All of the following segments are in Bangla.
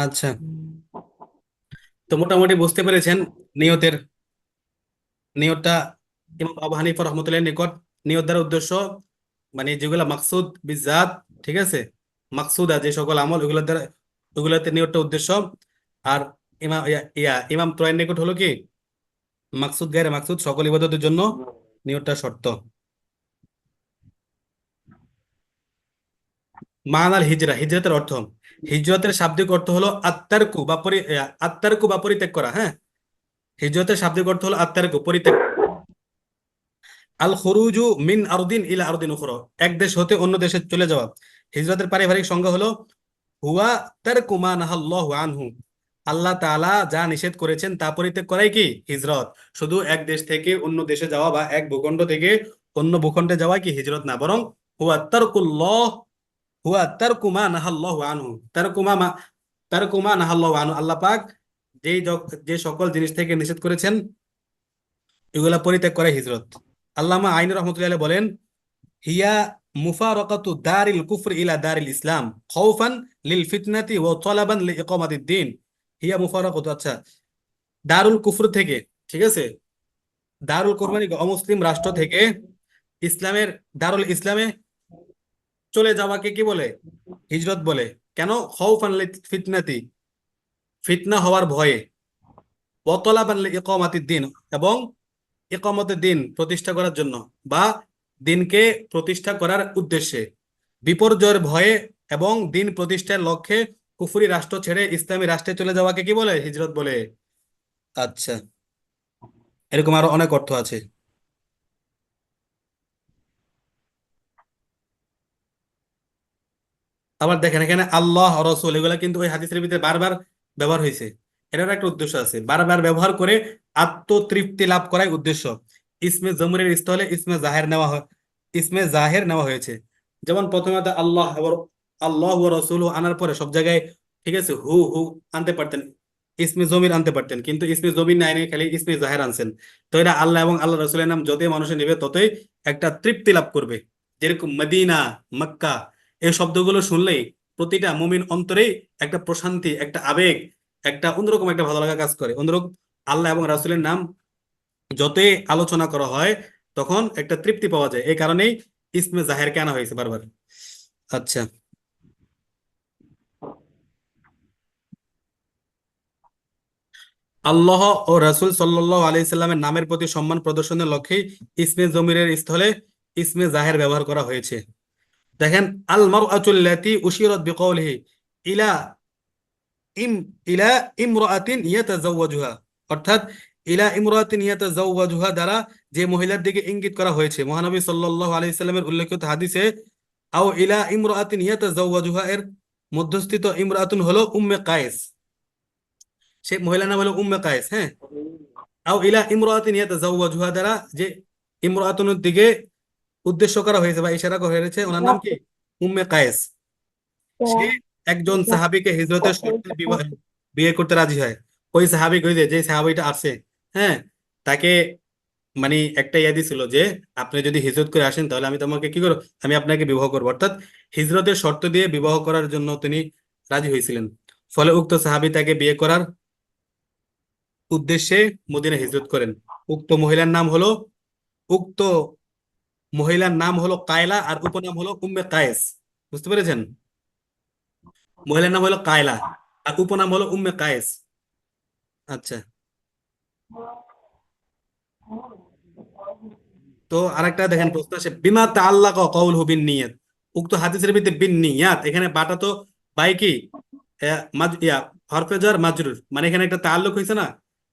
আচ্ছা, তো মোটামুটি বুঝতে পেরেছেন নিয়তের নিয়তটা ইমাম আবু হানিফা রহমতুল্লাহ নিকট নিয়ত দ্বারা উদ্দেশ্য মানে যেগুলা মাকসুদ বিজাত, ঠিক আছে, মাকসুদা যে সকল আমল ওগুলোর দ্বারা ওগুলোতে নিয়তটা উদ্দেশ্য। আর ইমাম ত্রয়ের নিকট হলো কি মাকসুদ গায়রে মাকসুদ সকল ইবাদতের জন্য নিয়তটা শর্ত। মানাল হিজরা, হিজরতের অর্থ, হিজরতের শাব্দিক অর্থ হলো আত্মারকু বা পরিত্যাগ করা। হ্যাঁ, হিজরতের শাব্দিক অর্থ হলো আত্মারকু, পরিত্যাগ। আল খুরুজু মিন আরদিন ইলা আরদিন উখরা, এক দেশ হতে অন্য দেশে চলে যাওয়া। হিজরতের পারিবারিক সংজ্ঞা হলো হুয়া তারকু মা নাহাল্লাহু আনহু, আল্লাহ তাআলা যা নিষেধ করেছেন তা পরিত্যাগ করাই কি হিজরত। শুধু এক দেশ থেকে অন্য দেশে যাওয়া বা এক ভূখণ্ড থেকে অন্য ভূখণ্ডে যাওয়া কি হিজরত না, বরং হুয়া তারকুল্লাহ, হুয়া তারকু মা নাহাল্লাহু আনহু, তারকু মা নাহাল্লাহু আনহু, আল্লাহ পাক যে সকল জিনিস থেকে নিষেধ করেছেন এগুলা পরিত্যাগ করাই হিজরত। আল্লামা আইন রহমতুল্লাহ বলেন হিয়া মুফারাকাতু দারিল কুফর ইলা দারিল ইসলাম খাউফান লিল ফিতনাতি ওয়া তালাবান লিইকামাতিদ দ্বীন। হিয়া মুফারাকাতু, আচ্ছা, দারুল কুফর থেকে, ঠিক আছে, দারুল কুফর মানে অমুসলিম রাষ্ট্র থেকে ইসলামের দারুল ইসলামে চলে যাওয়াকে কি বলে হিজরত বলে। কেন? খাউফান লিল ফিতনাতি, ফিতনা হওয়ার ভয়ে, ওয়া তালাবান লিইকামাতিদ দ্বীন, এবং ইকামতের দিন প্রতিষ্ঠা করার জন্য বা দিনকে প্রতিষ্ঠা করার উদ্দেশ্যে, বিপর্যয়ের ভয়ে এবং দিন প্রতিষ্ঠার লক্ষ্যে কুফরি রাষ্ট্র ছেড়ে ইসলামী রাষ্ট্রে চলে যাওয়াকে কি বলে হিজরত বলে। আচ্ছা, এরকম আরো অনেক অর্থ আছে। আবার দেখেন এখানে আল্লাহ রসুল এগুলা কিন্তু ওই হাদিসের ভিতরে বারবার ব্যবহার হয়েছে। এটার একটা উদ্দেশ্য আছে, বারবার ব্যবহার করে আত্মতৃপ্তি লাভ করাই উদ্দেশ্য। ইসমে জমুরের স্থলে ইসমে জাহের নেওয়া হয়েছে। যেমন প্রথমে তো আল্লাহ ও রসুল আনার পরে সব জায়গায়, ঠিক আছে, হু হু আনতে পারতেন, ইসমে জমির আনতে পারতেন, কিন্তু ইসমে জমির না এনে খালি ইসমে জাহের আনছেন। তো এটা আল্লাহ এবং আল্লাহ রসুলের নাম যতই মানুষের নেবে ততই একটা তৃপ্তি লাভ করবে। যেরকম মদিনা, মক্কা, এই শব্দগুলো শুনলেই প্রতিটা মুমিন অন্তরেই একটা প্রশান্তি, একটা আবেগ, একটা অন্যরকম একটা ভালো লাগা কাজ করে। অন্যরকম আল্লাহ এবং রাসূলের নাম যতই আলোচনা করা হয় তখন একটা তৃপ্তি পাওয়া যায়, এই কারণেই ইসমে জাহেরকে আনা হয়েছে বারবার। আচ্ছা, আল্লাহ ও রাসূল সাল্লাল্লাহু আলাইহি সাল্লামের নামের প্রতি সম্মান প্রদর্শনের লক্ষ্যেই ইসমে জমিরের স্থলে ইসমে জাহের ব্যবহার করা হয়েছে। দেখেন, আল মারআতুল্লাতি উশিরাত বিকাউলিহি ইলা ইম ইলা ইমরাআতিন ইয়াতাজাওয়াজুহা, অর্থাৎ ইলা ইমরাআতিন ইয়াতাজাওয়াজুহা দ্বারা যে মহিলার দিকে ইঙ্গিত করা হয়েছে মহানবী সাল্লাল্লাহু আলাইহি সাল্লামের উল্লেখিত হাদিসে, আও ইলা ইমরাআতিন ইয়াতাজাওয়াজুহা এর মধ্যস্থিত ইমরাআতুন হলো উম্মে কায়েস, সে মহিলার নাম হলো উম্মে কায়েস। হ্যাঁ, আও ইলা ইমরাআতিন ইয়াতাজাওয়াজুহা দ্বারা যে ইমরাআতুনের দিকে উদ্দেশ্য করা হয়েছে বা ইশারা করা হয়েছে ওনার নাম কি উম্মে কায়েস। সে একজন সাহাবীকে হিজরতের শর্তে বিয়ে করতে রাজি হয়। ওই সাহাবী কই যে সাহাবীটা আছে, হ্যাঁ, তাকে মানে একটা ইয়া দিছিল যে আপনি যদি হিজরত করে আসেন তাহলে আমি তোমাকে কি করব, আমি আপনাকে বিবাহ করবো, অর্থাৎ হিজরতের শর্ত দিয়ে বিবাহ করার জন্য তিনি রাজি হয়েছিলেন। ফলে উক্ত সাহাবী তাকে বিয়ে করার উদ্দেশ্যে মদিনা হিজরত করেন। উক্ত মহিলার নাম হলো উক্ত মহিলার নাম হলো কায়লা আর উপনাম হলো উম্মে কায়েস। বুঝতে পেরেছেন? মহিলার নাম হলো কায়লা আর উপনাম হলো উম্মে কায়েস। আচ্ছা, তো আরেকটা দেখেন প্রশ্ন আসে, বিমা তাআল্লাকা কাউলহু বিন নিয়াত, উক্ত হাদিসের ভিতরে বিন নিয়াত এখানে বাটা তো বাই কি হরফে জার মাজরুর, মানে এখানে একটা তাআল্লুক হয়েছে না।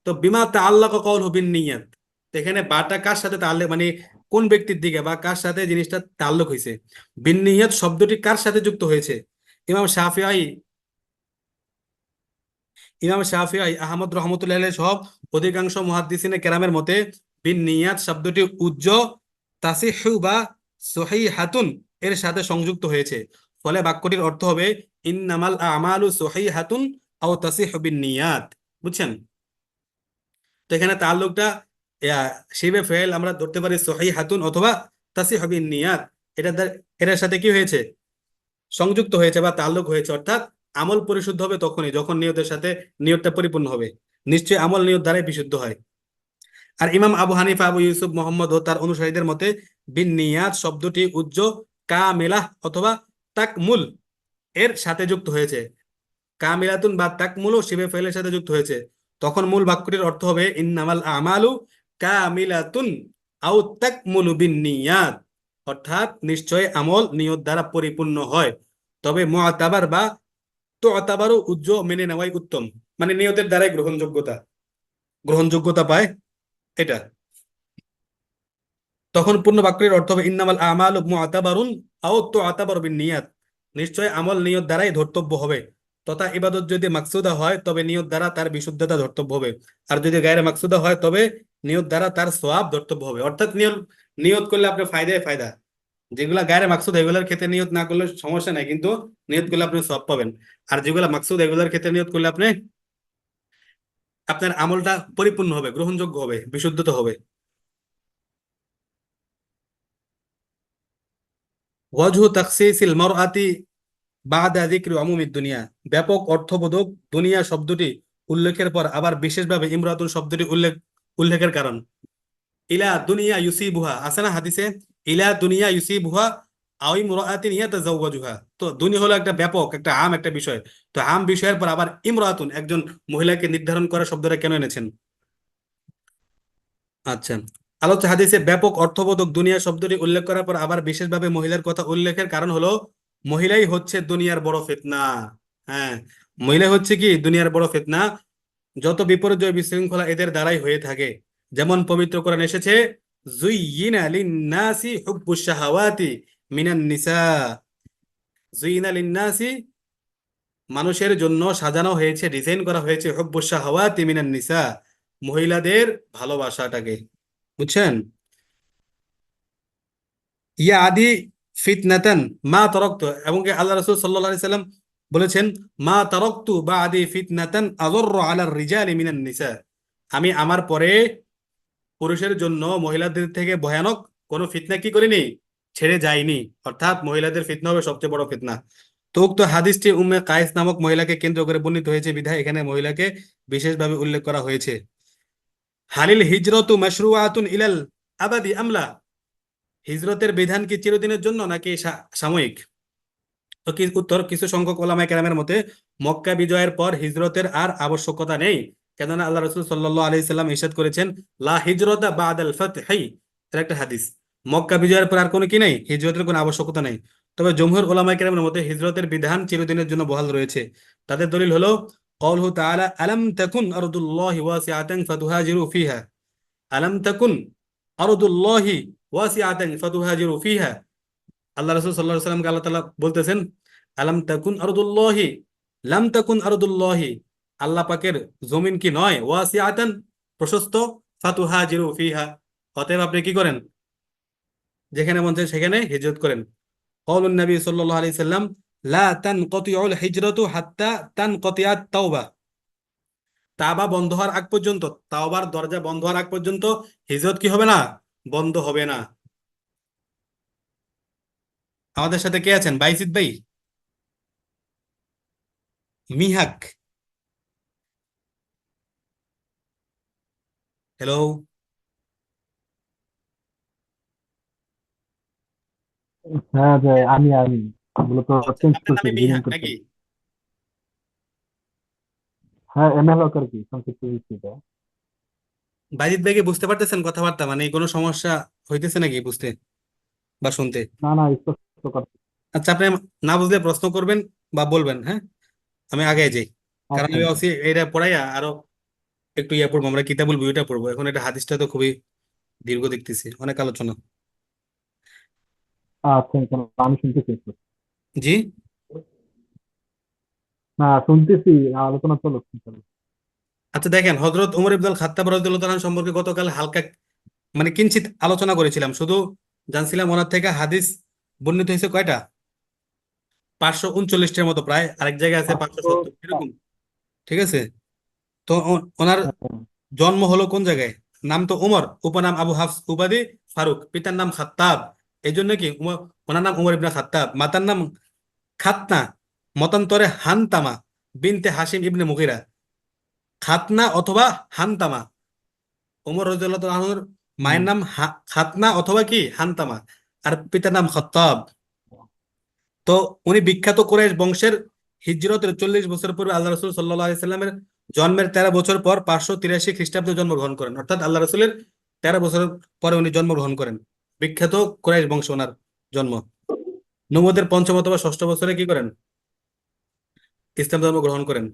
তো বিমা তাআল্লাকা কাউলহু বিন নিয়াত, তো এখানে বাটা কার সাথে তাআল্লুক, মানে কোন ব্যক্তির দিকে বা কার সাথে জিনিসটা তাআল্লুক হয়েছে, বিন নিয়াত শব্দটি কার সাথে যুক্ত হয়েছে? ইমাম শাফিঈ ইমাম শাফিঈ আহমদ রহমতুল্লাহ আলাইহি সহ অধিকাংশ মুহাদ্দিসিনে কেরামের মতে বিন নিয়াত শব্দটি উজ্জ তাসিহু বা সহিহাতুন এর সাথে সংযুক্ত হয়েছে। ফলে বাক্যটির অর্থ হবে ইন্নামাল আমালু সহিহাতুন আও তাসিহু বিন নিয়াত। বুঝছেন? তো এখানে তাআল্লুকটা শিবে ফেল আমরা ধরতে পারি সহিহাতুন অথবা তাসিহু বিন নিয়াত, এটার সাথে কি হয়েছে, সংযুক্ত হয়েছে বা তাল্লুক হয়েছে, অর্থাৎ আমল পরিশুদ্ধ হবে তখনই যখন নিয়তের সাথে নিয়তটা পরিপূর্ণ হবে। নিশ্চয়ই আমল নিয়ত দ্বারাই বিশুদ্ধ হয়। আর ইমাম আবু হানিফা, আবু ইউসুফ, মোহাম্মদ ও তার অনুসারীদের মতে বিন নিয়াত শব্দটি উজ্জ কামিলাহ অথবা তাকমুল এর সাথে যুক্ত হয়েছে। কামিলাতুন বা তাকমুলও শিবে ফেলের সাথে যুক্ত হয়েছে। তখন মূল বাক্যটির অর্থ হবে ইন্নামাল আমালু কামিলাতুন আও তাকমুলু বিন নিয়াত, অর্থাৎ নিশ্চয় আমল নিয়ত দ্বারা পরিপূর্ণ হয়, তবে মুআতাবার বা তুআতাবারু উজ্জ মেনে নেওয়াই উত্তম, মানে নিয়তের দ্বারাই গ্রহণযোগ্যতা পায় এটা। তখন পূর্ণ বাক্যের অর্থ হবে ইন্নামাল আমালু মুআতাবারুন আও তুআতাবারু বিন-নিয়াত, নিশ্চয় আমল নিয়ত দ্বারাই ধর্তব্য হবে, তথা ইবাদত যদি মাকসুদা হয় তবে নিয়ত দ্বারা তার বিশুদ্ধতা ধর্তব্য হবে, আর যদি গায়রে মাকসুদা হয় তবে নিয়ত দ্বারা তার সওয়াব ধর্তব্য হবে। অর্থাৎ নিয়ত নিয়ত করলে আপনার ফায়দায় ফায়দা, যেগুলা গায়রে মাকসুদ এগুলোর ক্ষেত্রে নিয়ত না করলে সমস্যা নাই, কিন্তু নিয়ত করলে আপনি সওয়াব পাবেন। আর যেগুলা মাকসুদ এগুলোর ক্ষেত্রে নিয়ত করলে আপনি আপনার আমলটা পরিপূর্ণ হবে, গ্রহণযোগ্য হবে, বিশুদ্ধতা হবে। ওয়াজহু তাখসিসিল মারআতি বাদা যিকরি উমুমিদ দুনিয়া, ব্যাপক অর্থবোধক দুনিয়া শব্দটি উল্লেখের পর আবার বিশেষভাবে ইমরাতুন শব্দটি উল্লেখের কারণ। ইলা দুনিয়া ইউসিবুহা আছে না হাদিসে, ইলা দুনিয়া ইউসিবুহা আও ইমরাআতিন ইয়াতাজাওয়াজুহা, তো দুনিয়া হলো একটা ব্যাপক একটা আম একটা বিষয়, তো আম বিষয়ের পর আবার ইমরাতুন একজন মহিলাকে নির্ধারণ করা শব্দটা কেন এনেছেন? আচ্ছা, আলোচ্য হাদিসে ব্যাপক অর্থবোধক দুনিয়া শব্দটি উল্লেখ করার পর আবার বিশেষভাবে মহিলার কথা উল্লেখের কারণ হলো মহিলাই হচ্ছে দুনিয়ার বড় ফিতনা। হ্যাঁ, মহিলা হচ্ছে কি দুনিয়ার বড় ফিতনা, যত বিপর্যয় বিশৃঙ্খলা এদের দ্বারাই হয়ে থাকে। যেমন পবিত্র কোরআন এসেছে জুইয়িনা লিন্নাসি হুব্বুশ শাহাওয়াতি মিনান নিসা, জুইয়িনা লিন্নাসি মানুষের জন্য সাজানো হয়েছে, ডিজাইন করা হয়েছে হুব্বুশ শাহাওয়াতি মিনান নিসা মহিলাদের ভালোবাসাটাকে, বুঝছেন? ইয়া আদি ফিতনাতান মা তারাকতু, এবং কি আল্লাহ রাসূল সাল্লাল্লাহু আলাইহি সাল্লাম বলেছেন মা তারাকতু বাদি ফিতনাতান আযররু আলার রিজালি মিনান নিসা, আমি আমার পরে পুরুষের জন্য মহিলাদের থেকে ভয়ানক কোনো ফিতনা কি করিনি, ছেড়ে যায়নি, অর্থাৎ মহিলাদের ফিতনা হবে সবচেয়ে বড় ফিতনা। তো উক্ত হাদিসটি উম্মে কায়েস নামক মহিলাকে কেন্দ্র করে বর্ণিত হয়েছে বিধায় এখানে মহিলাকে বিশেষভাবে উল্লেখ করা হয়েছে। হালিল হিজরতু মাশরুআতুন ইলাল আবাদি আমলা, হিজরতের বিধান কি চিরদিনের জন্য নাকি সাময়িক? তো কি উত্তর, কিছু সংখ্যক ওলামায়ে কেরামের মতে মক্কা বিজয়ের পর হিজরতের আর আবশ্যকতা নেই, কেননা আল্লাহ রাসূল সাল্লাল্লাহু আলাইহি সাল্লাম ইরশাদ করেছেন লা হিজরতা বাদাল ফাতহি, এর একটা হাদিস, মক্কা বিজয়ের পর আর কোনো কি নেই, হিজরতের কোনো আবশ্যকতা নেই। তবে জমহুর ওলামায়ে কেরামের মতে হিজরতের বিধান চিরদিনের জন্য বহাল রয়েছে। তাদের দলিল হলো কওলহু তাআলা আলাম তাকুন আরদুল্লাহি ওয়াসিআতান ফাতুহাজিরু ফিহা, আলাম তাকুন আরদুল্লাহি ওয়াসিআতান ফাতুহাজিরু ফিহা, আল্লাহ রাসূল সাল্লাল্লাহু আলাইহি সাল্লামকে আল্লাহ তাআলা বলতেছেন আলাম তাকুন আরদুল্লাহি, লাম তাকুন আরদুল্লাহি, আল্লাহ পাকের জমিন কি নয় ওয়াসিআতান প্রশস্ত, ফাতুহাজিরু ফিহা, অতএব আপনি কি করেন, যেখানে মন চায় সেখানে হিজরত করেন। কওলুন নবী সাল্লাল্লাহু আলাইহি সাল্লাম লা তানকাতিউল হিজরাতু হাত্তা তানকাতিয়াত তাওবা, তাওবা বন্ধ হওয়ার আগ পর্যন্ত, তাওবার দরজা বন্ধ হওয়ার আগ পর্যন্ত হিজরত কি হবে না, বন্ধ হবে না। আমাদের সাথে কে আছেন, বাইজিদ ভাই, মিহাক, হ্যালো? হ্যাঁ যে আমি মূলত আচ্ছা, চেঞ্জ আপনার করছি, নামে রিনেম মিহাক করছি। নাকি? হ্যাঁ এমএল হক আর কি, সংক্ষিপ্ত বিস্তৃত। বাইজিৎ ভাই কি বুঝতে পারতেছেন কথাবার্তা, মানে কোনো সমস্যা হইতেছে নাকি বুঝতে বা শুনতে? না না, স্পষ্ট করছি। আচ্ছা, আপনি না বুঝলে প্রশ্ন করবেন বা বলবেন, হ্যাঁ, আমি আগে যাই। কারণ আচ্ছা আমি আচ্ছা ভাবছি এটা পড়াইয়া আরো একটু ইয়ে পড়বো, আমরা কিতাবুল বইটা পড়বো, এখন এটা হাদিসটা তো খুবই দীর্ঘ দেখতেছি, অনেক আলোচনা। আচ্ছা আচ্ছা, আমি শুনতেছি একটু। জি। না শুনতেছি, আলোচনা চলো চলো। আচ্ছা দেখেন, হযরত ওমর ইবনুল খাত্তাব রাদিয়াল্লাহু তাআলা সম্পর্কে গতকাল হালকা মানে কিঞ্চিত আলোচনা করেছিলাম, শুধু জানছিলাম ওনার থেকে হাদিস বর্ণিত হয়েছে কয়টা, 539টার মতো প্রায়, আরেক জায়গায় আছে 570 এরকম, ঠিক আছে? তো ওনার জন্ম হলো কোন জায়গায়, নাম তো উমর, উপনাম আবু হাফস, উপাধি ফারুক, পিতার নাম খাত্তাব, এই জন্য কি ওনার নাম উমর ইবনে খাত্তাব, মাতার নাম খাতনা মতান্তরে হানতামা বিনতে হাসিম ইবনে মুগিরা। খাতনা অথবা হানতামা, ওমর রাদিয়াল্লাহু তাআলা আনহুর হুম মায়ের নাম খাতনা অথবা কি হানতামা, আর পিতার নাম খাত্তাব। তো উনি বিখ্যাত কুরাইশ বংশের। হিজরতের 40 বছর পূর্বে আল্লাহ রসুল সাল্লাল্লাহু আলাইহি সাল্লামের জন্মের 13 বছর পর 583 খ্রিস্টাব্দে জন্মগ্রহণ করেন, অর্থাৎ আল্লাহ রসুলের 13 বছর পরে উনি জন্মগ্রহণ করেন। বিখ্যাত কুরাইশ বংশ ওনার জন্ম। নবুয়তের পঞ্চম অথবা ষষ্ঠ বছরে কি করেন, ইসলাম ধর্ম গ্রহণ করেন।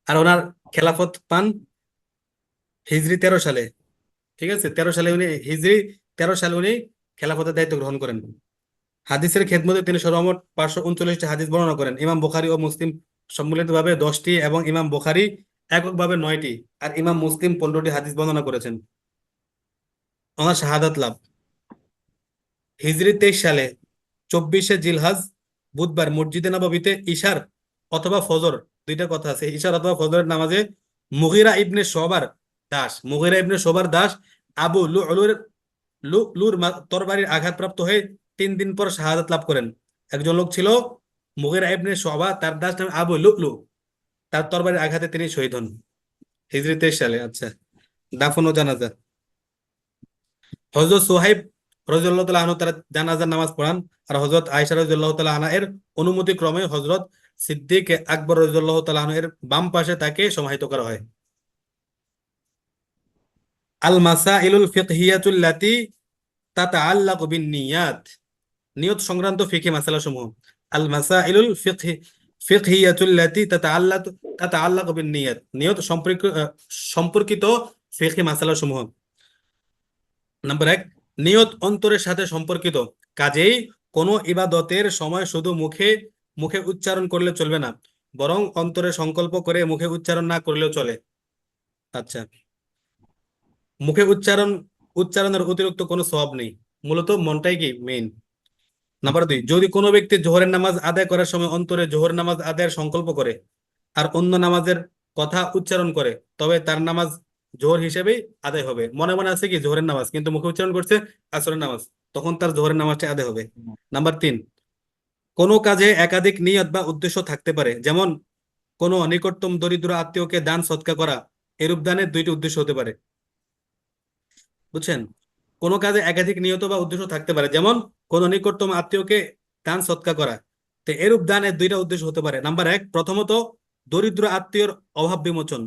আর ওনার খেলাফত পান হিজরি 13 সালে। ঠিক আছে, 13 সালে উনি হিজরি 13 সালে উনি খেলাফতের দায়িত্ব গ্রহণ করেন। হাদিসের খেদমতে তিনি সর্বমোট 539টি হাদিস বর্ণনা করেন। ইমাম বুখারী ও মুসলিম সম্মিলিতভাবে 10টি এবং ইমাম বুখারী এককভাবে 9টি, আর ইমাম মুসলিম 15টি হাদিস বর্ণনা করেছেন। ওনার শাহাদাত লাভ হিজরি 23 সালে 24শে জিলহজ বুধবার মসজিদে নববীতে ইশার অথবা ফজর, দুইটা কথা আছে, ইশার অথবা ফজরের নামাজে মুগিরা ইবনে শোবার দাস আবু লুর তরবারির আঘাতপ্রাপ্ত হয়ে 3 দিন পর শাহাদাত লাভ করেন। একজন লোক ছিল মুগিরা ইবনে শোবা, তার দাস নাম আবু লুলু, তার তরবারির আঘাতে তিনি শহীদ হন হিজরি 23 সালে। আচ্ছা, দাফন ও জানাজা। হযরত সুহাইব রাদিয়াল্লাহু তাআলা আনহু তার জানাজার নামাজ পড়ান, আর হযরত আয়েশা রাদিয়াল্লাহু তাআলা আনহা এর অনুমতি ক্রমে হযরত সিদ্দিক আকবর রাদিয়াল্লাহু তাআলা আনহু এর বাম পাশে তাকে সমাহিত করা হয়। আল মাসাইলুল ফিকহিয়াতুল্লাতী তাতাআল্লাকু বিন নিয়াত, নিয়ত সংক্রান্ত ফিকহি মাসালা সমূহ। আল মাসাইলুল ফিকহিয়াতুল্লাতী তাতাআল্লাকু বিন নিয়াত, নিয়ত সম্পর্কিত ফিকহি মাসালা সমূহ। নাম্বার 1, নিয়ত অন্তরের সাথে সম্পর্কিত, কাজেই কোনো ইবাদতের সময় শুধু মুখে মুখে উচ্চারণ করলে চলবে না, বরং অন্তরে সংকল্প করে মুখে উচ্চারণ না করলেও চলে। আচ্ছা, মুখে উচ্চারণের অতিরিক্ত কোনো সওয়াব নেই, মূলত মনটাই কি মেইন। নাম্বার 2, যদি কোনো ব্যক্তি জোহরের নামাজ আদায় করার সময় অন্তরে জোহর নামাজ আদায়ের সংকল্প করে আর অন্য নামাজের কথা উচ্চারণ করে, তবে তার নামাজ জোহর হিসেবেই আদায় হবে। মনে মনে আছে কি জোহরের নামাজ, কিন্তু মুখে উচ্চারণ করছে আসরের নামাজ, তখন তার জোহরের নামাজটা আদায় হবে। নাম্বার 3, কোনো কাজে একাধিক নিয়ত বা উদ্দেশ্য থাকতে পারে, যেমন কোনো নিকটতম দরিদ্র আত্মীয়কে দান সৎকা করা, এরূপ দানের 2টি উদ্দেশ্য হতে পারে। বুঝছেন, কোনো কাজে একাধিক নিয়ত বা উদ্দেশ্য থাকতে পারে, যেমন কোনো নিকটতম আত্মীয়কে দান সৎকা করা, তো এরূপ দানের 2টা উদ্দেশ্য হতে পারে। নাম্বার 1, প্রথমত দরিদ্র আত্মীয়র অভাব বিমোচন,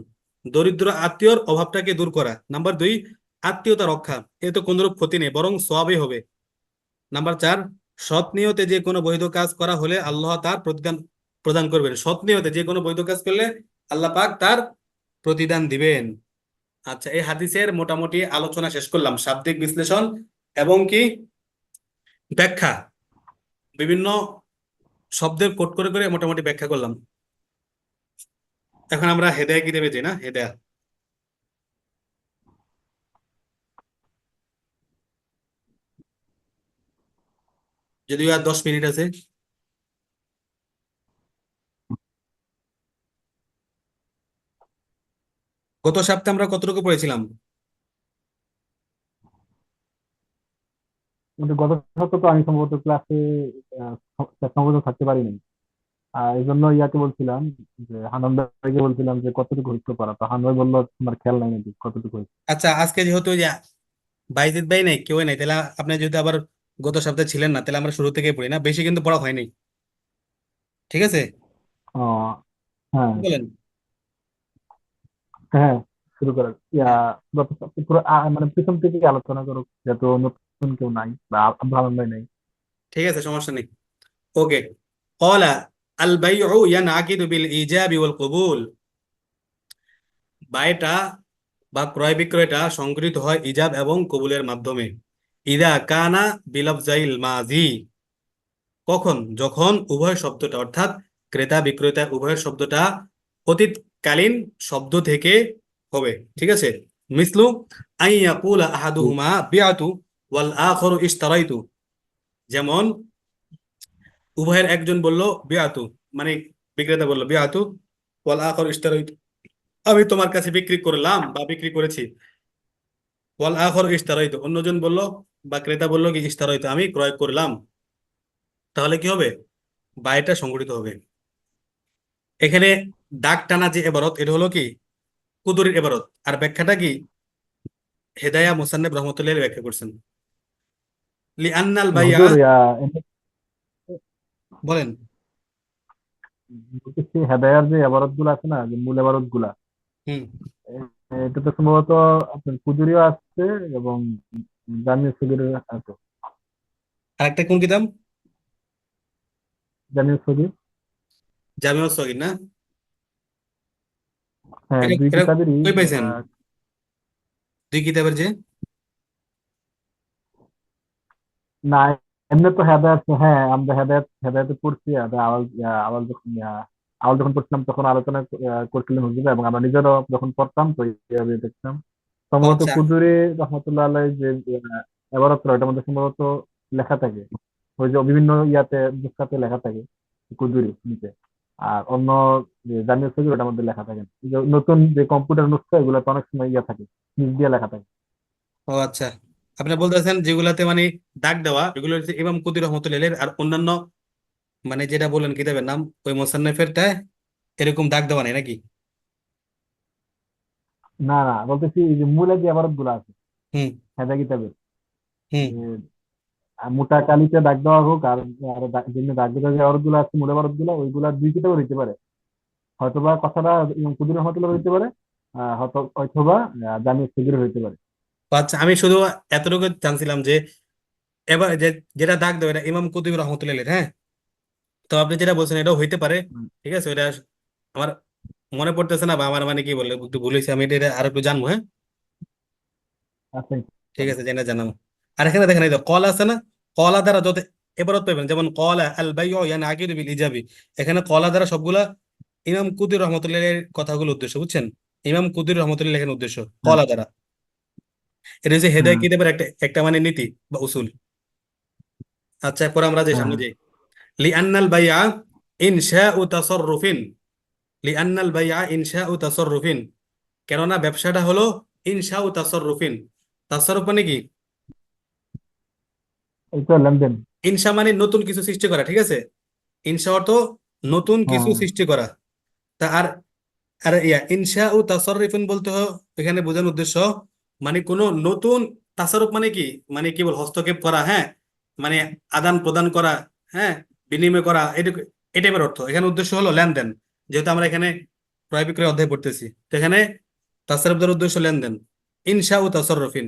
দরিদ্র আত্মীয়র অভাবটাকে দূর করা। নাম্বার 2, আত্মীয়তা রক্ষা, এতে কোনরূপ ক্ষতি নেই বরং সওয়াবই হবে। নাম্বার 4, সৎ নিয়তে যে কোনো বৈধ কাজ করা হলে আল্লাহ তার প্রতিদান প্রদান করবেন। সৎ নিয়তে যে কোনো বৈধ কাজ করলে আল্লাহ পাক তার প্রতিদান দিবেন। আচ্ছা, এই হাদিসের মোটামুটি আলোচনা শেষ করলাম, শাব্দিক বিশ্লেষণ এবং কি ব্যাখ্যা, বিভিন্ন শব্দের কোট করে করে মোটামুটি ব্যাখ্যা করলাম। এখন আমরা হেদায়া কিতাবে যাই, না হেদায়া, যদিও আর 10 মিনিট আছে। গত সপ্তাহে আমরা কতটুকু পড়েছিলাম? কিন্তু গত সপ্তাহে তো আমি সম্ভবত ক্লাসে সম্ভবত থাকতে পারিনি। এই জন্য ইয়াকে বলছিলাম, যে হানন ভাইকে বলছিলাম যে কতটুকু হইতে পারা, তো হানন ভাই বললো তোমার খেয়াল নাই নাকি কতটুকু হইছে। আচ্ছা, আজকে যেহেতু ওই যে বাইজিদ ভাই নাই, কেউ নাই, তাহলে আপনি যদি আবার গত সপ্তাহে ছিলেন না, তাহলে আমরা শুরু থেকে পড়ি, না বেশি কিন্তু পড়া হয়নি। ঠিক আছে, ও হ্যাঁ, কি বলেন? হ্যাঁ, শুরু করার হ্যাঁ, গত সপ্তাহে পুরো মানে পিছন থেকে আলোচনা করো, যেহেতু নতুন কেউ নাই বা হানন ভাই নাই। ঠিক আছে, সমস্যা নেই। ওকে, ক্বালা আল বাইউ ইয়ানআকিদু বিল ইজাবি ওয়াল কবুল, বায়টা বা ক্রয় বিক্রয়টা সংগৃহীত হয় ইজাব এবং কবুলের মাধ্যমে। ইদা কানা বিলাফজাইল মাজি, কখন, যখন উভয় শব্দটা অর্থাৎ ক্রেতা বিক্রেতা উভয় শব্দটা অতীতকালীন শব্দ থেকে হবে। ঠিক আছে, মিসলু আই ইয়াকুলা আহাদুহুমা বিআতু ওয়াল আখারু ইশতারাইতু, যেমন উভয়ের একজন বলল বিআতু, মানে বিক্রেতা বলল বিআতু, ওয়াল আখারু ইশতারাইতু, আমি তোমার কাছে বিক্রি করলাম বা বিক্রি করেছি। ওয়াল আখারু ইশতারাইতু, অন্যজন বলল বা ক্রেতা বলল কি ইশতারাইতু, আমি ক্রয় করলাম। তাহলে কি হবে? বা এটা সংগঠিত হবে। এখানে দাগ টানা যে এবারত, এটা হলো কি কুদুরির এবারত। আর ব্যাখ্যাটা কি হেদায়া মুসান্নেফ রহমতুল্লাহ ব্যাখ্যা করছেন। লিআন্নাল বাইয়া, হুজুর বলেন। বলতেছি হেদায়ার যে এবারত গুলো আছে না, যে মূল এবারত গুলা, হুম। এটা তো সম্ভবত আপনার কুদুরিও আছে এবং জামিউ সগীরের আছে। আরেকটা কোন কিতাব? জামিউ সগীর। জামিউস সগীর না? হ্যাঁ, এটা দুই এটা কিতাবেরই। কই পাইছেন? আহ, দুই কিতাবের যে না, এমনি তো হেদায়ত, হ্যাঁ আমরা হেদায়তে পড়ছি। আওয়াল আওয়াল যখন আওয়াল যখন পড়ছিলাম তখন আলোচনা করছিলেন হুজুরা, এবং আমরা নিজেরও যখন পড়তাম তো এইভাবে দেখতাম। ও সম্ভবত আচ্ছা। কুদুরি রহমতুল্লাহ আলাই যে এবারত ওটার মধ্যে সম্ভবত লেখা থাকে, ওই যে বিভিন্ন ইয়াতে নুসখাতে লেখা থাকে কুদুরি নিচে। আর অন্য যে জামিয়া সগীর ওটার মধ্যে লেখা থাকে না। এই যে নতুন যে কম্পিউটার নুসখা এগুলোতে অনেক সময় ইয়া থাকে, নিচ দিয়ে লেখা থাকে। ও আচ্ছা, আপনি বলতেছেন যেগুলাতে মানে দাগ দেওয়া, এগুলো হচ্ছে ইমাম কুদি রহমতুল্লাহ। আর অন্যান্য মানে যেটা বললেন কিতাবের নাম, ওই মোসান্নেফেরটায় এরকম দাগ দেওয়া নেই নাকি? না না, বলতেছি এই যে মূলে যে এবারত গুলো আছে হুম। হেদা কিতাবে, হুম। মোটা কালিতে দাগ দেওয়া হোক, আর আর যেমনি দাগ দেওয়া যে এবারত গুলো আছে মূল এবারত গুলো, ওইগুলা দুই কিতাবে হইতে পারে। হয়তোবা কথাটা ইমাম কুদুর রহমতুল্লাহ হইতে পারে, হয়তো অথবা জামিয়া সগীর হইতে পারে। তো আচ্ছা, আমি শুধু এতটুকু জানছিলাম যে এবার যে যেটা দাগ দেওয়া এটা ইমাম কুতুব রহমতুল্লাহ, হ্যাঁ। তো আপনি যেটা বলছেন এটাও হইতে পারে। হুম, ঠিক আছে, ওইটা আমার মনে পড়তেছে না, বা আমার মানে কি বলে একটু ভুল হয়েছে, আমি এটা আর একটু জানবো, হ্যাঁ। আচ্ছা ঠিক ইনশাআল্লাহ। আছে, জেনে জানাবো। আর এখানে দেখেন এই যে কল আছে না, কলা দ্বারা যত এবারত পাইবেন, যেমন কলা আল বাইউ ইয়ানি আকিদু বিল ইজাবি, এখানে কলা দ্বারা সবগুলা ইমাম কুদির রহমতুল্লাহের কথাগুলো উদ্দেশ্য, বুঝছেন? ইমাম কুদির রহমতুল্লাহ এখানে উদ্দেশ্য হ্যাঁ কলা দ্বারা। এটা হচ্ছে হেদায় হ্যাঁ কিতাবের একটা একটা মানে নীতি বা উসুল। আচ্ছা, পরে আমরা যে হ্যাঁ সামনে যাই। লিআন্নাল বাইআ ইনশাউ তাসাররুফিন, লিআন্নাল বাইআ ইনশাউ তাসাররুফিন, কেননা ব্যবসাটা হলো ইনশাউ তাসাররুফিন। তাসাররুফ মানে কি? এই তো লেনদেন। ইনশা মানে নতুন কিছু সৃষ্টি করা, ঠিক আছে। ইনশা অর্থ নতুন কিছু হ্যাঁ সৃষ্টি করা। তা আর আর ইনশা ও তাসাররুফিন বলতে হয় এখানে বোঝানোর উদ্দেশ্য মানে কোনো নতুন তাসারুফ মানে কি, মানে কেবল হস্তক্ষেপ করা, হ্যাঁ, মানে আদান প্রদান করা, হ্যাঁ, বিনিময় করা, এটুকু, এই টাইপের অর্থ। এখানে উদ্দেশ্য হলো লেনদেন। যেহেতু আমরা এখানে ক্রয় বিক্রয় অধ্যায় পড়তেছি, তো এখানে তাসারুফ দ্বারা উদ্দেশ্য লেনদেন। ইনশা ও তাসাররুফিন,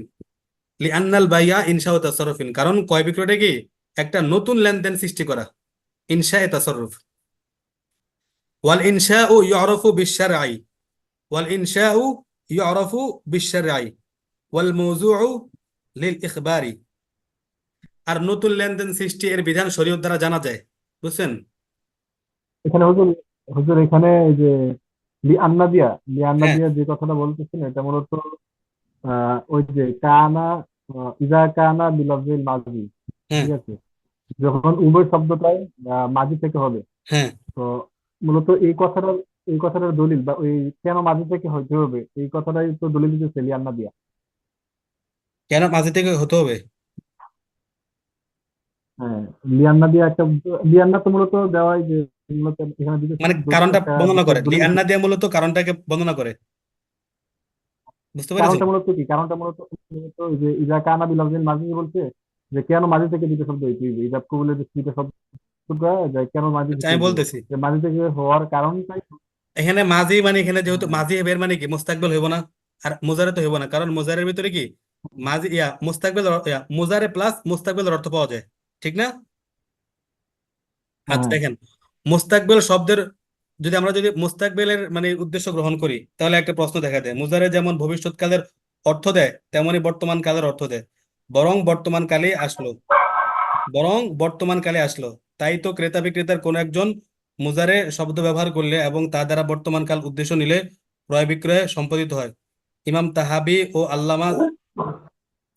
লিআন্নাল বাইয়া ইনশা ও তাসাররুফিন, কারণ ক্রয় বিক্রয়টা কি একটা নতুন লেনদেন সৃষ্টি করা, ইনশা এ তাসাররুফ। ওয়াল ইনশাউ ইউরাফু বিশ-শারঈ, ওয়াল ইনশাউ ইউরাফু বিশ-শারঈ ওয়াল মওযুউ লিল ইখবারি। আর নতুন লেনদেন সৃষ্টি এর বিধান শরীয়ত দ্বারা জানা যায়, বুঝছেন? এখানে হুজুর, এখানে এই যে লিআন্না দিয়া, হ্যাঁ। যে কথাটা বলতেছেন এটা মূলত ওই যে কানা, ইজা কানা বিলফজিল মাজি, হ্যাঁ। ঠিক আছে, যখন উভয় শব্দটাই মাঝি থেকে হবে। হ্যাঁ। তো মূলত এই কথাটার দলিল বা ওই কেন মাঝি থেকে হইতে হবে এই কথাটাই তো দলিল দিতেছে লিয়ান্না দিয়া। কেন মাঝে থেকে হতে হবে? হ্যাঁ, লিয়ান্না দিয়া একটা, লিয়ান্না তো মূলত দেওয়াই যে মূলত এখানে দিতেছে মানে কারণটা একটা বর্ণনা বিশেষ করে, দলিল লিআন্না দিতেছে। দিয়ে মূলত কারণটাকে বর্ণনা করে, বুঝতে পেরেছেন? কারণটা মূলত কি, কারণটা মূলত মূলত ওই যে ইজা কানা বিলফজিল মাঝি বলছে যে কেন মাঝি থেকে দুটো শব্দ হইতে হইবে, ইজাব কবুলের দুটো শব্দ যে কেন মাঝি আচ্ছা, থেকে আমি হইতে হবে, বলতেছি। যে মাঝি থেকে হওয়ার কারণটাই। এখানে মাঝি মানে এখানে যেহেতু হ্যাঁ মাঝি হেবের মানে কি মুস্তাকবিল হইব না, আর মুজারে তো হইব না, কারণ মুজারের ভিতরে কি মাঝি মুস্তাকবিল মুজারে প্লাস মুস্তাকবিলের অর্থ পাওয়া যায়, ঠিক না? আচ্ছা হ্যাঁ দেখেন, মুস্তাকবিল শব্দের যদি মুস্তাকবিলের মানে উদ্দেশ্য গ্রহণ করি, তাহলে একটা প্রশ্ন দেখা দেয়। মুজারে যেমন ভবিষ্যৎকালের অর্থ দেয়, তেমনি বর্তমান কালের অর্থ দেয়। বরং বর্তমান কালে আসলো, বরং বর্তমান কালে আসলো। তাই তো ক্রেতা বিক্রেতার কোন একজন মুজারে শব্দ ব্যবহার করলে এবং তা দ্বারা বর্তমান কাল উদ্দেশ্য নিলে ক্রয় বিক্রয় সম্পাদিত হয়। ইমাম তাহাবি ও আল্লামা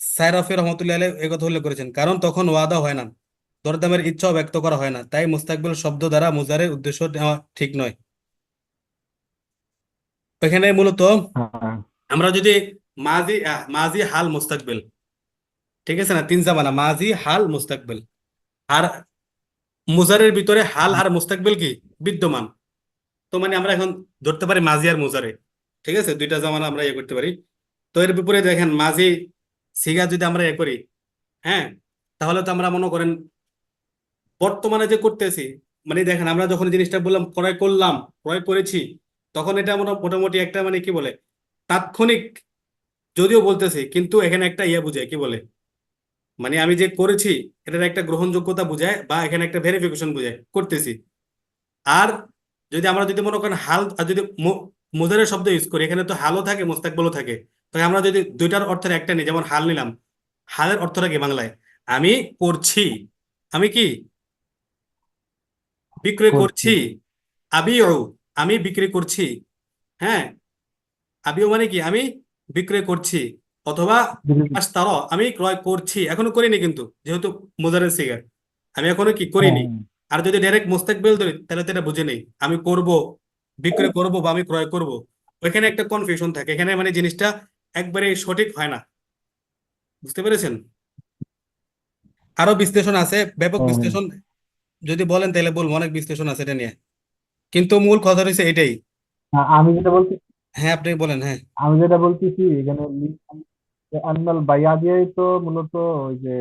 সায়রাফি রহমতুল্লাহ আলাইহি এই কথা উল্লেখ করেছেন, কারণ তখন ওয়াদা হয় না, দরদামের ইচ্ছাও ব্যক্ত করা হয় না, তাই মুস্তাকবিল শব্দ দ্বারা মুজারের উদ্দেশ্য নেওয়া ঠিক নয়। এখানে মূলত হ্যাঁ আমরা যদি মাজি মাজি হাল মুস্তাকবিল, ঠিক আছে না, তিন জামানা মাজি হাল মুস্তাকবিল। আর মুজারের ভিতরে হাল আর মুস্তাকবিল কি বিদ্যমান। তো মানে আমরা এখন ধরতে পারি মাজি আর মুজারে, ঠিক আছে, দুইটা জামানা আমরা ইয়ে করতে পারি। তো এর বিপরীতে দেখেন মাঝি সিগা যদি আমরা ইয়ে করি, হ্যাঁ, তাহলে তো আমরা মনে করেন বর্তমানে যে করতেছি, মানে দেখেন আমরা যখন এই জিনিসটা বললাম ক্রয় করলাম, ক্রয় করেছি, তখন এটা আমরা মোটামুটি একটা মানে কি বলে তাৎক্ষণিক যদিও বলতেছি, কিন্তু এখানে একটা ইয়ে বুঝায় কি বলে, মানে আমি যে করেছি এটার একটা গ্রহণযোগ্যতা বুঝায় বা এখানে একটা ভেরিফিকেশন বুঝায় করতেছি। আর যদি মনে করেন হাল আর যদি মুজারের শব্দ ইউজ করি, এখানে তো হালও থাকে মুস্তাকবলও থাকে। তাই আমরা যদি দুইটার অর্থের একটা নিই, যেমন হাল নিলাম, হালের অর্থটা কি বাংলায়? আমি করছি, আমি কি বিক্রয় করছি। করছি। আবিউ, আমি বিক্রি করছি, হ্যাঁ, আবিউ মানে কি আমি বিক্রয় করছি। অথবা বিক্রি- আশতারা, আমি ক্রয় করছি, এখনো করিনি কিন্তু, যেহেতু মুজারের সিগার, আমি এখনো কি হ্যাঁ করিনি। হ্যাঁ আর যদি ডাইরেক্ট মুস্তাকবিল ধরি তাহলে তো এটা বুঝে নেই, আমি করব, বিক্রয় করব বা আমি ক্রয় করব, ওইখানে একটা কনফিউশন থাকে, এখানে মানে জিনিসটা একবারে সঠিক হয় না। বুঝতে পেরেছেন? আরো বিশ্লেষণ আছে, ব্যাপক হ্যাঁ হ্যাঁ। বিশ্লেষণ যদি বলেন তাহলে বলবো, অনেক বিশ্লেষণ আছে এটা নিয়ে, কিন্তু মূল কথা হচ্ছে এটাই। আমি যেটা বলছি, হ্যাঁ, আপনি বলেন, হ্যাঁ। আমি যেটা বলতেছি এখানে আন্নাল বাইয়া দিয়েই তো মূলত ওই যে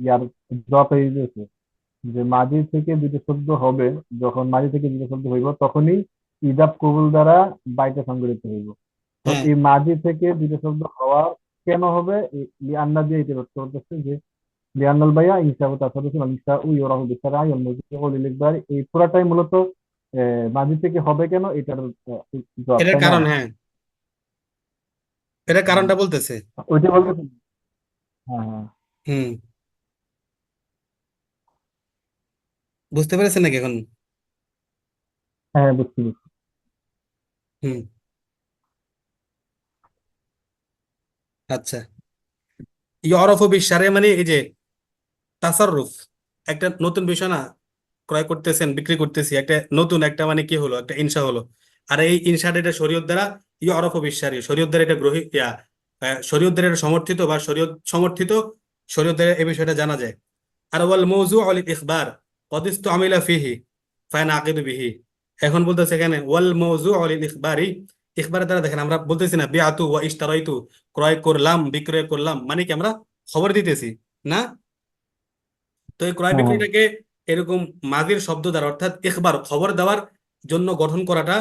ইয়ার ড্রপ হয়ে গেছে, যে মাঝি থেকে দুটো শব্দ হবে, যখন মাঝি থেকে দুটো শব্দ হইব তখনই ইজাব কবুল দ্বারা বাইটা সংগঠিত হইব। তো হ্যাঁ, এই মাঝি থেকে দুটো শব্দ হওয়া কেন হবে, আন্না দিয়ে এটা ব্যক্ত করতেছে যে লিয়ান্নাল বাইয়া ইনসাবু তাসাদুসুন আল ইনসাউ ইউরাহু বিশরাই আল মুযিউ লিল ইকবার, এই পুরাটাই মূলত মাঝি থেকে হবে কেন এটার জবাব, এটার তাই না? কারণ, হ্যাঁ, এটার হুম। কারণটা বলতেছে। ওইটা বলতেছি। হ্যাঁ হ্যাঁ। হুম, বুঝতে পেরেছেন নাকি এখন? হ্যাঁ বুঝছি বুঝছি। হুম, আচ্ছা। ইয়রফু বিশারে মানে এই যে তাসাররুফ, একটা নতুন বিষয় না, ক্রয় করতেছেন, বিক্রি করতেছি, একটা নতুন একটা মানে কি হলো, একটা ইনসা হলো। আর এই ইনসাটা এটা শরীয়ত দ্বারা ইয়রফু বিশারি, শরীয়ত দ্বারা এটা গ্রহী শরীয়ত দ্বারা এটা সমর্থিত বা শরীয়ত সমর্থিত, শরীয়ত দ্বারা এই বিষয়টা জানা যায়। আর ওয়াল মৌজু আল ইখবার কদ ইসতুআমিলা ফিহি ফানাকিদু বিহি। এখন বলতেছে এখানে ওয়াল মৌজু আল ইখবারি, ইখবারের দ্বারা দেখেন আমরা বলতেছি না বিআতু ওয়া ইশতারাইতু, ক্রয় করলাম বিক্রয় করলাম, মানে কি আমরা খবর দিতেছি না? তো এই ক্রয় হ্যাঁ হ্যাঁ। বিক্রয়টাকে এরকম মাজির শব্দ দ্বারা অর্থাৎ ইখবার খবর দেওয়ার জন্য গঠন করাটা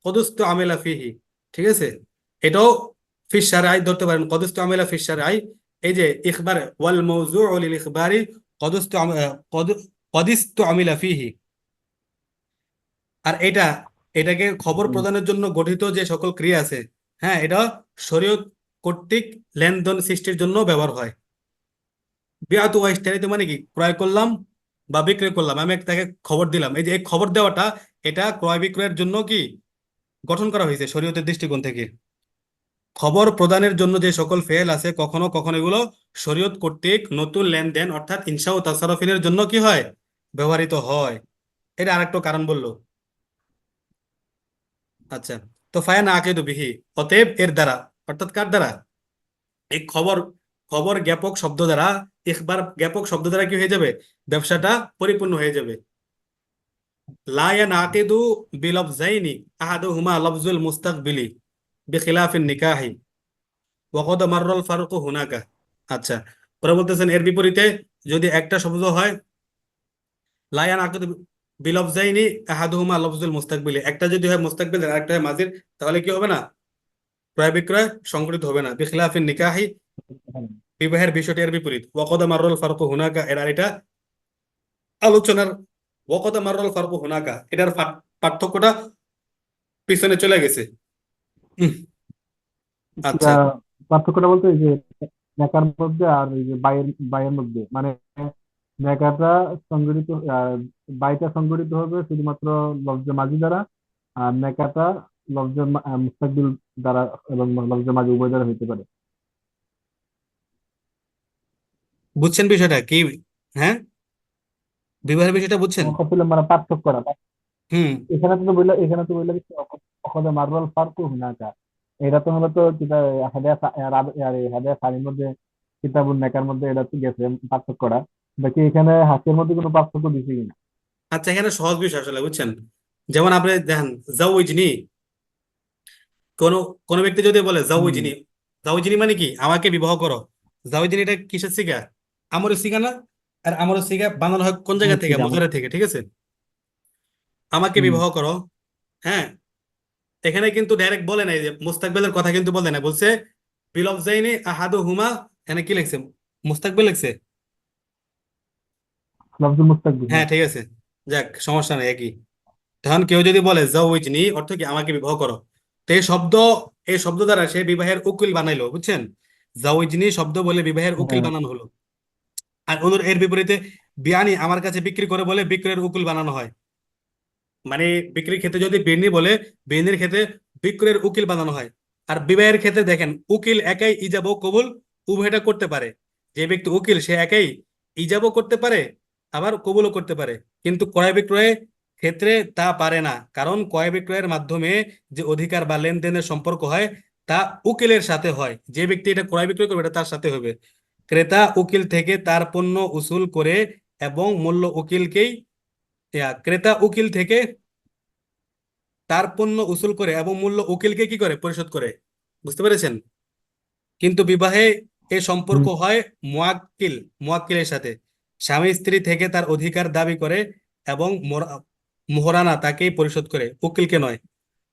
কদুস্তু আমেলা ফিহি, ঠিক আছে, এটাও ফিস শারআই ধরতে পারেন, কদুস্তু আমেলা ফিস শারআই। এই যে ইখবার ওয়াল মাওযুউ লিল ইখবারি কদুস্তু কদিস্তু আমিলা ফিহি। আর এটাকে খবর হুম। প্রদানের জন্য গঠিত যে সকল ক্রিয়া আছে, হ্যাঁ, এটা শরীয়ত কর্তৃক লেনদেন সৃষ্টির জন্য ব্যবহার হয়। বিআতু ওয়া ইশতারাইতু মানে কি ক্রয় করলাম বা বিক্রয় করলাম, আমি তাকে খবর দিলাম, এই যে এই খবর দেওয়াটা এটা ক্রয় বিক্রয়ের জন্য কি গঠন করা হয়েছে শরীয়তের দৃষ্টিকোণ থেকে। খবর প্রদানের জন্য যে সকল ফেল আছে কখনো কখনো এগুলো শরীয়ত কর্তৃক নতুন লেনদেন অর্থাৎ ইনসা ও তাসারুফিনের জন্য কি হয়, ব্যবহৃত হয়। এটা আরেকটা কারণ বললো। আচ্ছা, তো ফায়ান আকিদু বিহি, অতএব এর দ্বারা, অর্থাৎ কার দ্বারা, এই খবর, খবর জ্ঞাপক শব্দ দ্বারা, ইখবার জ্ঞাপক শব্দ দ্বারা কি হয়ে যাবে, ব্যবসাটা পরিপূর্ণ হয়ে যাবে। লা ইয়ানাকিদু বিলফজাইনি আহাদুহুমা লফজুল মুস্তাকবিলি বিখিলাফিন নিকাহি ওয়া কদ মাররাল ফারুকু হুনাকা। আচ্ছা, পরে বলতেছেন এর বিপরীতে যদি একটা শব্দ হয়, লা ইয়ানাকিদু বিলফজাইনি আহাদুহুমা লফজুল মুস্তাকবিলি, একটা যদি হয় মুস্তাকবিল আর একটা হয় মাজির, তাহলে কি হবে না, ক্রয় বিক্রয় সংঘটিত হবে না। বিখিলাফিন নিকাহি, বিবাহের বিষয়টি এর বিপরীত। ওয়া কদ মাররাল ফারুকু হুনাকা, এর আর এটা আলোচনার, ওয়া কদ মাররাল ফারুকু হুনাকা এটার পার্থক্যটা পিছনে চলে গেছে। উম, আচ্ছা। ইয়া, পার্থক্যটা বলতে এই যে নেকার মধ্যে আর এই যে বাইয়ের মধ্যে, মানে নেকাটা সংগঠিত, বাইটা সংগঠিত হবে শুধুমাত্র লফজে মাঝি দ্বারা, আর নেকাটা লফজে মুস্তাকবিল দ্বারা এবং লফজে মাঝি উভয় দ্বারা হইতে পারে। বুঝছেন বিষয়টা কি? হ্যাঁ, বিবাহের বিষয়টা বুঝছেন? অকপলে মানে পার্থক্যটা, হুম। এখানে তো বললে কিছু অকদে মার্রাল ফারকু হুনাকা, এটা তো হলো তো কিতা হাদিয়া হাদিয়া সারির মধ্যে, কিতাবুন নেকার মধ্যে এটা তো গেছে পার্থক্যটা। বাকি এখানে হাসির মধ্যে কোনো পার্থক্য দিছি কিনা? আচ্ছা, এখানে সহজ বিষয় আসলে, বুঝছেন? যেমন আপনি দেখেন, জাউইজনি, কোন কোন ব্যক্তি যদি বলে হুম। জাউইজনি, জাউইজনি মানে কি, আমাকে বিবাহ করো। জাউইজনি এটা কিসের সিগা? আমরের সিগা না? আর আমরের সিগা বানানো হয় কোন জায়গা আমার থেকে? ঠিক আমার। মুজারে থেকে, ঠিক আছে? আমাকে হুম। বিবাহ করো, হ্যাঁ। এখানে কিন্তু ডাইরেক্ট বলে নাই যে মুস্তাকবেলের কথা, কিন্তু বলে নাই, বলছে বিলফজাইনি আহাদু হুমা। এখানে কি লিখছে? মুস্তাকবেল লিখছে। লফজুল মুস্তাকবির, হ্যাঁ, হ্যাঁ। ঠিক আছে, যাক, সমস্যা নেই, একই। তখন কেউ যদি বলে জাউইজনি অর্থ কি, আমাকে বিবাহ করো, তো এই শব্দ দ্বারা সে বিবাহের উকিল বানাইলো, বুঝছেন? জাউইজনি শব্দ বলে বিবাহের উকিল হ্যাঁ। বানানো হলো। আর এর বিপরীতে বিয়ানি, আমার কাছে বিক্রি করে বলে বিক্রয়ের উকিল বানানো হয়। মানে বিক্রির ক্ষেত্রে যদি বেনি বলে, বেনির ক্ষেত্রে বিক্রয়ের উকিল বানানো হয়। আর বিবাহের ক্ষেত্রে দেখেন, উকিল একাই ইজাব ও কবুল উভয়টা করতে পারে। যে ব্যক্তি উকিল সে একাই ইজাবও করতে পারে, আবার কবুলও করতে পারে। কিন্তু ক্রয় বিক্রয়ের ক্ষেত্রে তা পারে না, কারণ ক্রয় বিক্রয়ের মাধ্যমে যে অধিকার বা লেনদেনের সম্পর্ক হয় তা উকিলের সাথে হয়। যে ব্যক্তি এটা ক্রয় বিক্রয় করবে এটা তার সাথে হবে। ক্রেতা উকিল থেকে তার পণ্য উসুল করে এবং মূল্য উকিলকেই ক্রেতা উকিল থেকে তার পণ্য উসুল করে এবং মূল্য উকিলকে কি করে, পরিশোধ করে। বুঝতে পেরেছেন? কিন্তু বিবাহে এই সম্পর্ক হুম। হয় মুয়াক্কিল মুয়াক্কিলের সাথে। স্বামী স্ত্রী থেকে তার অধিকার দাবি করে এবং মোহরানা তাকেই পরিশোধ করে, উকিলকে নয়।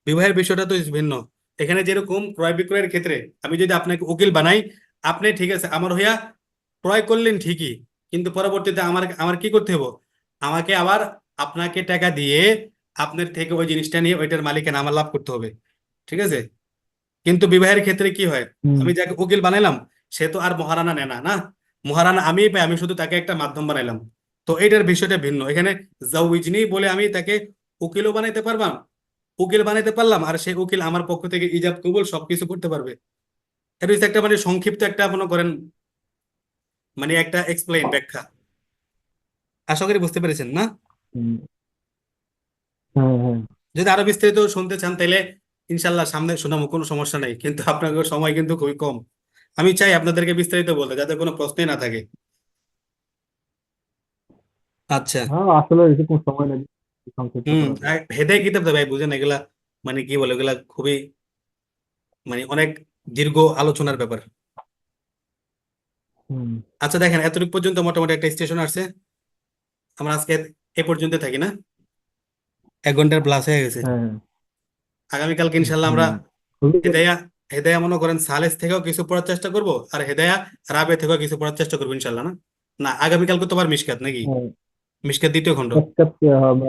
বিবাহের বিষয়টা তো ভিন্ন। এখানে যেরকম ক্রয় বিক্রয়ের ক্ষেত্রে আমি যদি আপনাকে উকিল বানাই, আপনি ঠিক আছে আমার হইয়া ক্রয় করলেন ঠিকই, কিন্তু পরবর্তীতে আমার আমার কি করতে হবে? আমাকে আবার আপনাকে টাকা দিয়ে আপনার থেকে ওই জিনিসটা নিয়ে ওইটার মালিকানা আমার লাভ করতে হবে, ঠিক আছে? কিন্তু বিবাহের ক্ষেত্রে কি হয়? হুম। আমি যাকে উকিল বানাইলাম সে তো আর মহারানা নেয় না, না। মহারানা আমিই পাই, আমি শুধু তাকে একটা মাধ্যম বানাইলাম। তো এইটার বিষয়টা ভিন্ন এখানে। জাউইজনি বলে আমি তাকে উকিলও বানাইতে পারলাম, উকিল বানাইতে পারলাম, আর সেই উকিল আমার পক্ষ থেকে ইজাব কবুল সবকিছু করতে পারবে। এটা হচ্ছে একটা মানে সংক্ষিপ্ত একটা মনে করেন, মানে একটা এক্সপ্লেইন ব্যাখ্যা। আশা করি বুঝতে পেরেছেন না? হুম। হ্যাঁ, হ্যাঁ। যদি আরো বিস্তারিত শুনতে চান তাহলে ইনশাল্লাহ সামনে শোনাবো, কোনো সমস্যা নেই, কিন্তু আপনাদের সময় কিন্তু খুবই কম। আমি চাই আপনাদেরকে বিস্তারিত বলতে, যাতে কোনো প্রশ্নই না থাকে। আচ্ছা। হ্যাঁ, আসলে এরকম সময় লাগে সংক্ষিপ্ত হুম। করার। আর হেদায় কিতাব তো ভাই বুঝেন এগুলা, মানে কি বলে এগুলা, খুবই মানে অনেক দীর্ঘ আলোচনার ব্যাপার। হুম। আচ্ছা দেখেন, এতটুকু পর্যন্ত মোটামুটি একটা স্টেশন আসছে। আমরা আজকে এ পর্যন্ত থাকি না? 1 ঘন্টার প্লাস হয়ে গেছে। হ্যাঁ। আগামীকালকে ইনশাল্লাহ আমরা হুম। খুবই। হেদায়া হেদায়া মনে করেন সালেস থেকেও কিছু পড়ার চেষ্টা করব, আর হেদায়া রাবে থেকেও কিছু পড়ার চেষ্টা করবো ইনশাল্লাহ, না? না, আগামীকালকে তো আবার মিশকাত নাকি? হ্যাঁ, মিশকাত দ্বিতীয় খণ্ড। এক কাপ হবে।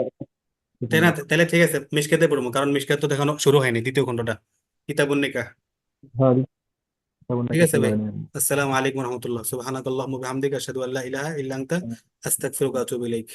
তাই না? তাহলে ঠিক আছে, মিশকাতে পড়বো, কারণ মিশকাত তো দেখানো শুরু হয়নি, দ্বিতীয় খণ্ডটা, কিতাবুন নিকাহ। হ্যাঁ, তেমন ঠিক একটা আছে শুরু ভাই। হয়নি। আসসালামু আলাইকুম রহমতুল্লাহ, সুবহানাকাল্লাহুম্মা ওয়া বিহামদিকা আশহাদু আল্লা ইলাহা ইল্লা আনতা আস্তাগফিরুকা ওয়া আতুবু ইলাইক।